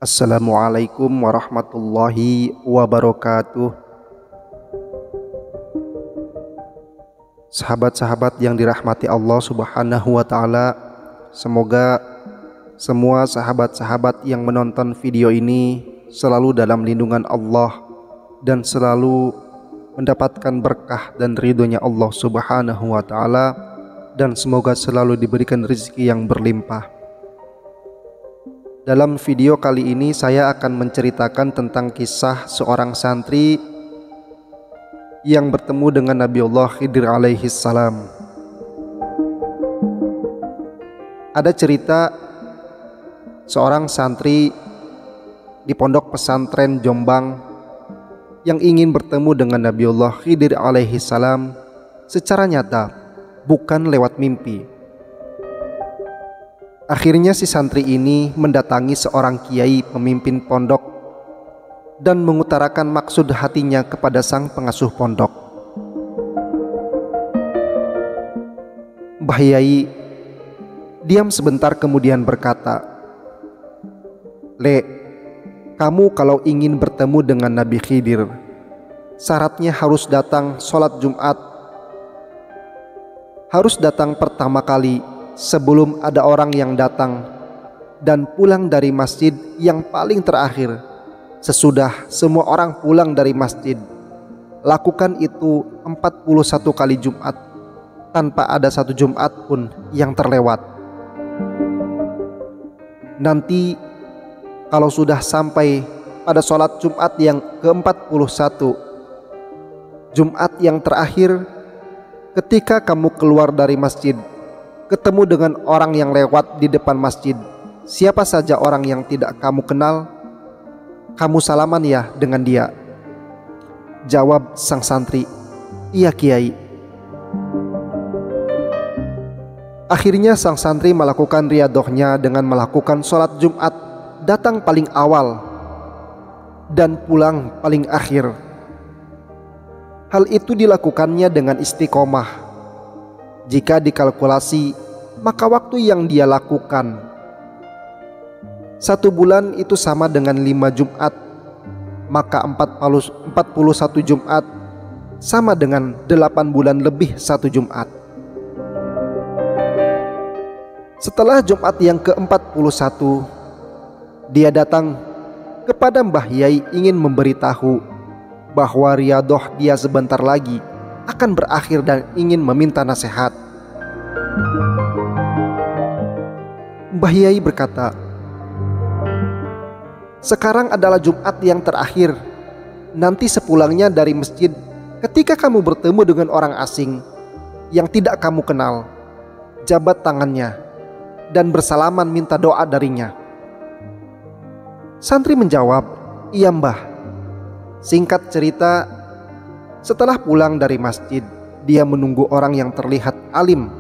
Assalamualaikum warahmatullahi wabarakatuh. Sahabat-sahabat yang dirahmati Allah Subhanahu wa Ta'ala, semoga semua sahabat-sahabat yang menonton video ini selalu dalam lindungan Allah dan selalu mendapatkan berkah dan ridhonya Allah Subhanahu wa Ta'ala, dan semoga selalu diberikan rezeki yang berlimpah. Dalam video kali ini saya akan menceritakan tentang kisah seorang santri yang bertemu dengan Nabiullah Khidir alaihi salam. Ada cerita seorang santri di pondok pesantren Jombang yang ingin bertemu dengan Nabiullah Khidir alaihi salam secara nyata, bukan lewat mimpi. Akhirnya si santri ini mendatangi seorang kiai pemimpin pondok dan mengutarakan maksud hatinya kepada sang pengasuh pondok. Mbah Yai diam sebentar kemudian berkata, "Le, kamu kalau ingin bertemu dengan Nabi Khidir, syaratnya harus datang sholat Jumat. Harus datang pertama kali sebelum ada orang yang datang, dan pulang dari masjid yang paling terakhir sesudah semua orang pulang dari masjid. Lakukan itu 41 kali Jumat, tanpa ada satu Jumat pun yang terlewat. Nanti kalau sudah sampai pada sholat Jumat yang ke-41, Jumat yang terakhir, ketika kamu keluar dari masjid, ketemu dengan orang yang lewat di depan masjid, siapa saja orang yang tidak kamu kenal, kamu salaman ya dengan dia." Jawab sang santri, "Iya Kiai." Akhirnya sang santri melakukan riadohnya dengan melakukan sholat Jumat, datang paling awal dan pulang paling akhir. Hal itu dilakukannya dengan istiqomah. Jika dikalkulasi, maka waktu yang dia lakukan 1 bulan itu sama dengan 5 Jumat, maka 41 Jumat sama dengan 8 bulan lebih 1 Jumat. Setelah Jumat yang ke-41, dia datang kepada Mbah Yai ingin memberitahu bahwa riadoh dia sebentar lagi akan berakhir dan ingin meminta nasihat. Mbah Yai berkata, "Sekarang adalah Jumat yang terakhir. Nanti sepulangnya dari masjid, ketika kamu bertemu dengan orang asing yang tidak kamu kenal, jabat tangannya dan bersalaman minta doa darinya." Santri menjawab, "Iya Mbah." Singkat cerita, setelah pulang dari masjid, dia menunggu orang yang terlihat alim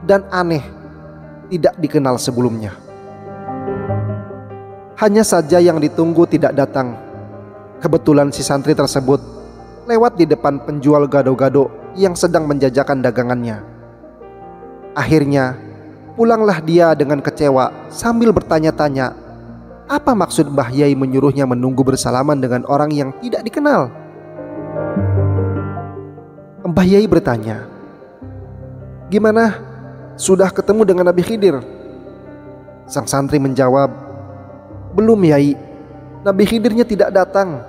dan aneh, tidak dikenal sebelumnya. Hanya saja yang ditunggu tidak datang. Kebetulan si santri tersebut lewat di depan penjual gado-gado yang sedang menjajakan dagangannya. Akhirnya pulanglah dia dengan kecewa sambil bertanya-tanya, apa maksud Mbah Yai menyuruhnya menunggu bersalaman dengan orang yang tidak dikenal? Mbah Yai bertanya, "Gimana? Sudah ketemu dengan Nabi Khidir?" Sang santri menjawab, "Belum Yai, Nabi Khidirnya tidak datang.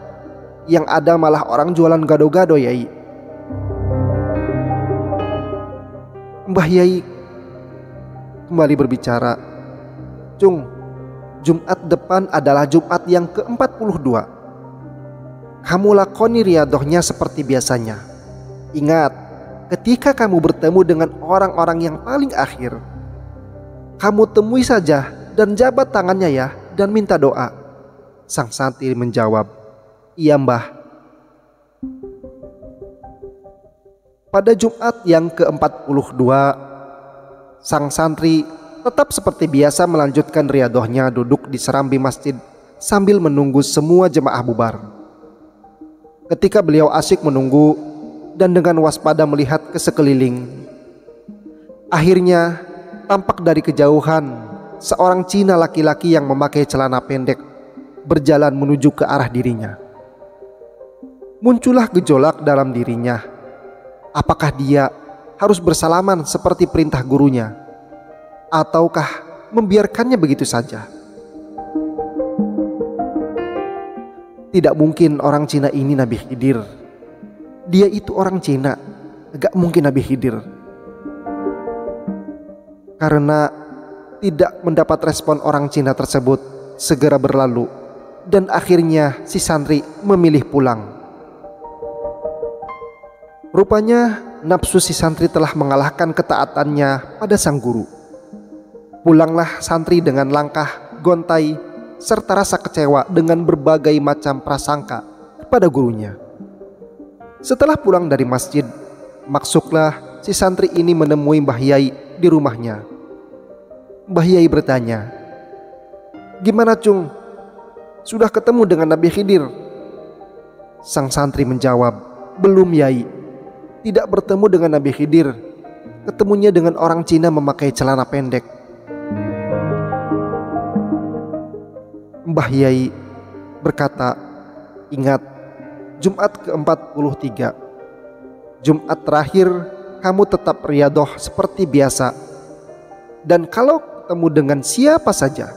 Yang ada malah orang jualan gado-gado Yai." Mbah Yai kembali berbicara, "Cung, Jumat depan adalah Jumat yang ke-42. Kamu lakoni riadohnya seperti biasanya. Ingat, ketika kamu bertemu dengan orang-orang yang paling akhir, kamu temui saja dan jabat tangannya ya, dan minta doa." Sang santri menjawab, "Iya Mbah." Pada Jumat yang ke-42, sang santri tetap seperti biasa melanjutkan riadohnya duduk di serambi masjid sambil menunggu semua jemaah bubar. Ketika beliau asyik menunggu dan dengan waspada melihat ke sekeliling, akhirnya tampak dari kejauhan seorang Cina laki-laki yang memakai celana pendek berjalan menuju ke arah dirinya. Muncullah gejolak dalam dirinya. Apakah dia harus bersalaman seperti perintah gurunya, ataukah membiarkannya begitu saja? Tidak mungkin orang Cina ini Nabi Khidir. Dia itu orang Cina, gak mungkin Nabi Khidir. Karena tidak mendapat respon orang Cina tersebut, segera berlalu, dan akhirnya si santri memilih pulang. Rupanya nafsu si santri telah mengalahkan ketaatannya pada sang guru. Pulanglah santri dengan langkah gontai serta rasa kecewa dengan berbagai macam prasangka kepada gurunya. Setelah pulang dari masjid, masuklah si santri ini menemui Mbah Yai di rumahnya. Mbah Yai bertanya, "Gimana Cung? Sudah ketemu dengan Nabi Khidir?" Sang santri menjawab, "Belum Yai. Tidak bertemu dengan Nabi Khidir. Ketemunya dengan orang Cina memakai celana pendek." Mbah Yai berkata, "Ingat, Jumat ke-43. Jumat terakhir kamu tetap riyadoh seperti biasa. Dan kalau ketemu dengan siapa saja,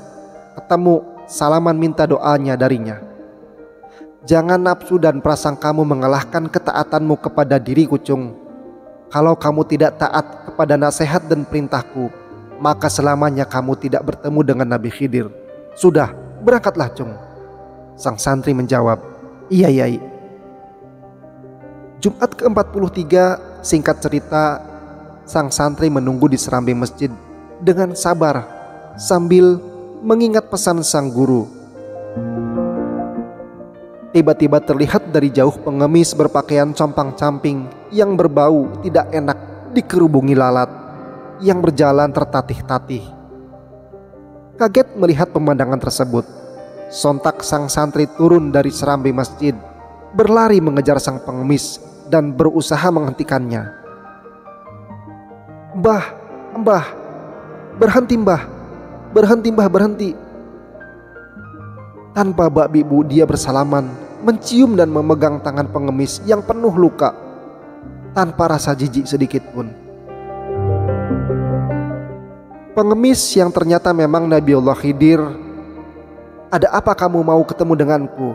ketemu salaman minta doanya darinya. Jangan nafsu dan prasangkamu mengalahkan ketaatanmu kepada diriku Cung. Kalau kamu tidak taat kepada nasihat dan perintahku, maka selamanya kamu tidak bertemu dengan Nabi Khidir. Sudah, berangkatlah Cung." Sang santri menjawab, "Iya Yai." Jumat ke-43, singkat cerita, sang santri menunggu di serambi masjid dengan sabar sambil mengingat pesan sang guru. Tiba-tiba terlihat dari jauh pengemis berpakaian compang-camping yang berbau tidak enak dikerubungi lalat yang berjalan tertatih-tatih. Kaget melihat pemandangan tersebut, sontak sang santri turun dari serambi masjid, berlari mengejar sang pengemis dan berusaha menghentikannya. "Mbah, Mbah, berhenti Mbah, berhenti Mbah, berhenti." Tanpa babi bu dia bersalaman, mencium dan memegang tangan pengemis yang penuh luka, tanpa rasa jijik sedikit pun. Pengemis yang ternyata memang Nabiullah Khidir, "Ada apa kamu mau ketemu denganku?"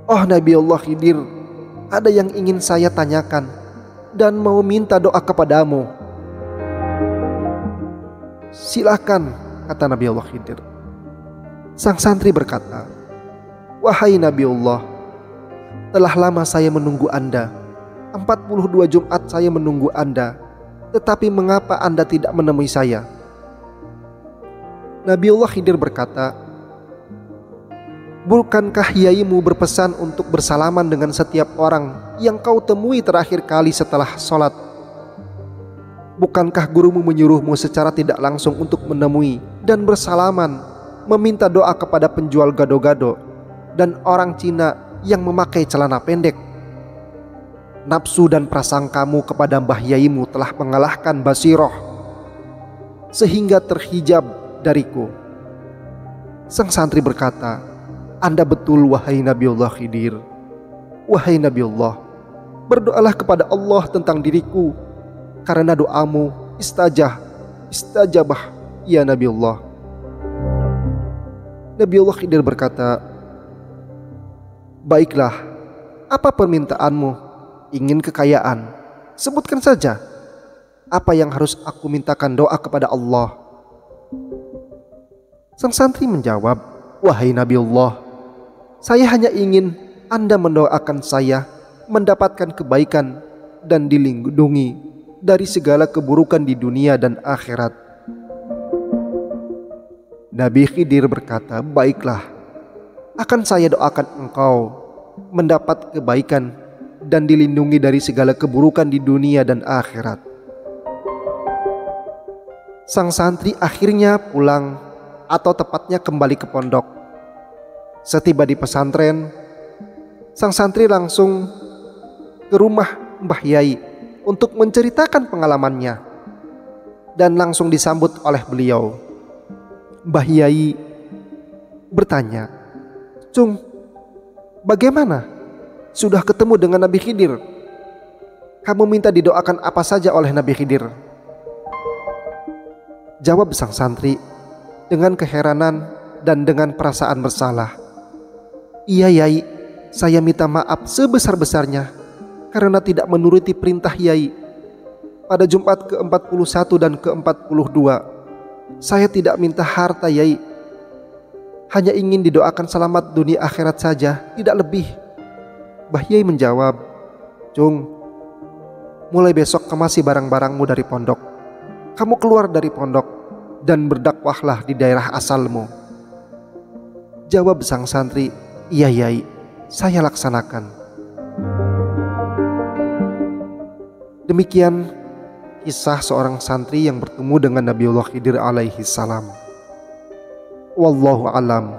"Oh Nabiullah Khidir, ada yang ingin saya tanyakan dan mau minta doa kepadamu." "Silakan," kata Nabiullah Khidir. Sang santri berkata, "Wahai Nabiullah, telah lama saya menunggu Anda. 42 Jumat saya menunggu Anda. Tetapi mengapa Anda tidak menemui saya?" Nabiullah Khidir berkata, "Bukankah Yaimu berpesan untuk bersalaman dengan setiap orang yang kau temui terakhir kali setelah sholat? Bukankah gurumu menyuruhmu secara tidak langsung untuk menemui dan bersalaman, meminta doa kepada penjual gado-gado dan orang Cina yang memakai celana pendek? Nafsu dan prasangkamu kepada Mbah Yaimu telah mengalahkan basiroh sehingga terhijab dariku." Sang santri berkata, "Anda betul wahai Nabiullah Khidir. Wahai Nabiullah, berdoalah kepada Allah tentang diriku, karena doamu istajabah ya Nabiullah." Nabiullah Khidir berkata, "Baiklah, apa permintaanmu? Ingin kekayaan? Sebutkan saja. Apa yang harus aku mintakan doa kepada Allah?" Sang santri menjawab, "Wahai Nabiullah, saya hanya ingin Anda mendoakan saya mendapatkan kebaikan dan dilindungi dari segala keburukan di dunia dan akhirat." Nabi Khidir berkata, "Baiklah, akan saya doakan engkau mendapat kebaikan dan dilindungi dari segala keburukan di dunia dan akhirat." Sang santri akhirnya pulang, atau tepatnya kembali ke pondok. Setiba di pesantren, sang santri langsung ke rumah Mbah Yai untuk menceritakan pengalamannya, dan langsung disambut oleh beliau. Mbah Yai bertanya, "Cung, bagaimana? Sudah ketemu dengan Nabi Khidir? Kamu minta didoakan apa saja oleh Nabi Khidir?" Jawab sang santri dengan keheranan dan dengan perasaan bersalah, "Iya Yai, saya minta maaf sebesar-besarnya karena tidak menuruti perintah Yai. Pada Jumat ke-41 dan ke-42, saya tidak minta harta Yai. Hanya ingin didoakan selamat dunia akhirat saja, tidak lebih." Mbah Yai menjawab, "Cung, mulai besok kemasi barang-barangmu dari pondok. Kamu keluar dari pondok dan berdakwahlah di daerah asalmu." Jawab sang santri, "Iya Yai, saya laksanakan." Demikian kisah seorang santri yang bertemu dengan Nabiullah Khidir alaihi salam. Wallahu alam.